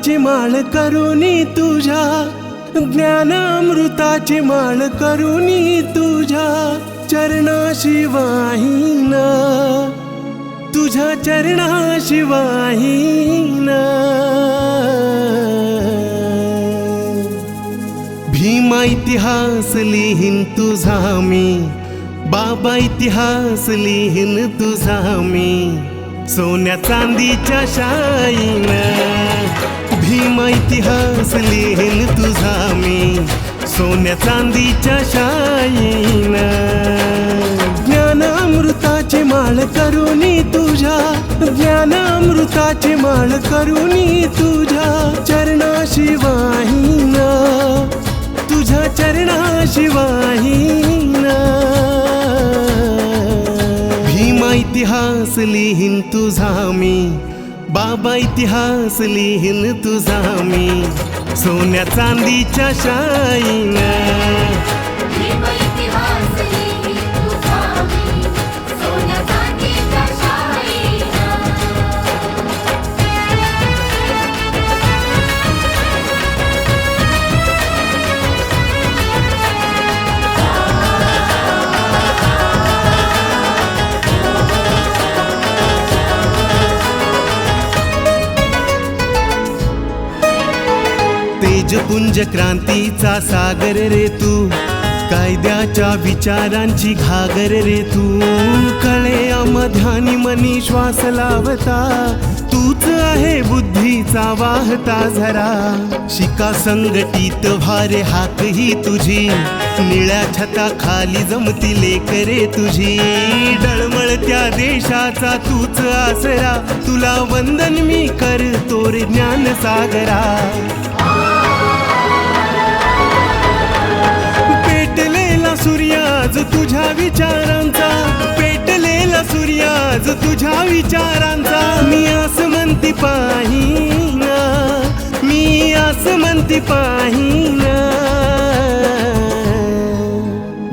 ज्ञानामृताची माळ करुणी तुझ्या, ज्ञानामृताची माळ करुणी तुझ्या चरणाशी वाहीन, तुझ्या चरणाशी वाहीन। भीमा इतिहास लिहीन तुझा मी, बाबा इतिहास लिहीन तुझा मी, सोन्या चांदीच्या शाईन। भीमा इतिहास लिहीन तुझा मी, सोन्या चांदीच्या शाईन। ज्ञानामृताची माळ करुणी तुझ्या, ज्ञानामृताची माळ करुणी तुझ्या चरणाशी वाहीन, तुझ्या चरणाशी वाहीन। भीमा इतिहास लिहीन तुझा मी, बाबा इतिहास लिहीन तुझा मी, सोन्या चांदीच्या शाईन। तेजपुंज क्रांतीचा सागर रे तू, कायद्याच्या विचारांची घागर रे तू, कळे मध्यानी मनी श्वास लावता, तूच आहे बुद्धीचा वाहता झरा। शिका संघटित भारे हाक ही तुझी, निळ्या छता खाली जमती लेकरे तुझी, डळमळत्या देशाचा तूच आसरा, तुला वंदन मी करतो रे ज्ञान सागरा। पेटलेला सूर्याज तुझ्या विचारांचा, पेटलेला सूर्याज तुझ्या विचारांचा, मी आसमंती पाहिना, मी आसमंती पाहिना।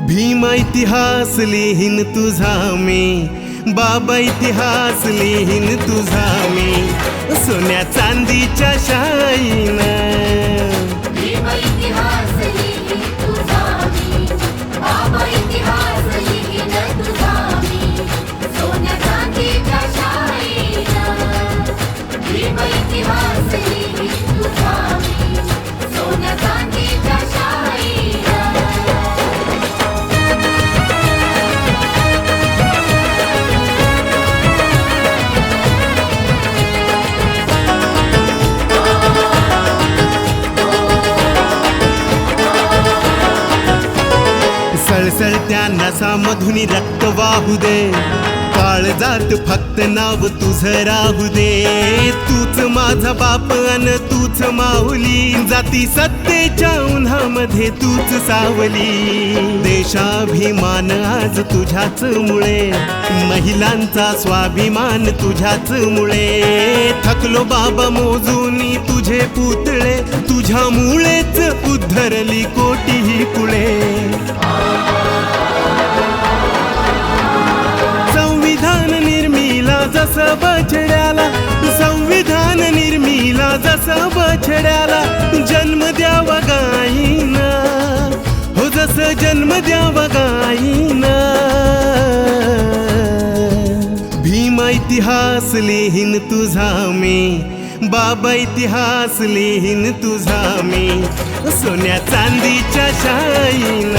भीमा इतिहास लिहीन तुझा मी, बाबा इतिहास लिहीन तुझा मी, सोन्या चांदीच्या शाईन। भीमा इतिहास लिहीन तुझा मी, बाबा इतिहास लिहीन तुझा मी, सोन्या चांदीच्या शाईन। भीमा इतिहास लिहीन तुझा मी, सोन्या चांदीच्या शाईन। सळसळत्या नसामधुनी रक्त वाहू दे, काळजात फक्त नाव तुझं राहू दे। तूच माझा बाप अन तूच माऊली, जाती सत्तेच्या उन्हामध्ये तूच सावली। देशाभिमान आज तुझ्याच मुळे, महिलांचा स्वाभिमान तुझ्याच मुळे, थकलो बाबा मोजूनी तुझे पुतळे, तुझ्या मुळेच उद्धरली कोटीही कुळे। संविधान निर्मिला जसं बछड्याला, संविधान निर्मिला जसं बछड्याला, जन्म द्यावा गाईना, हो जसं जन्म द्यावा गाईना। भीमा इतिहास लिहीन तुझा मी, बाबा इतिहास लिहीन तुझा मी, सोन्या चांदीच्या शाईन।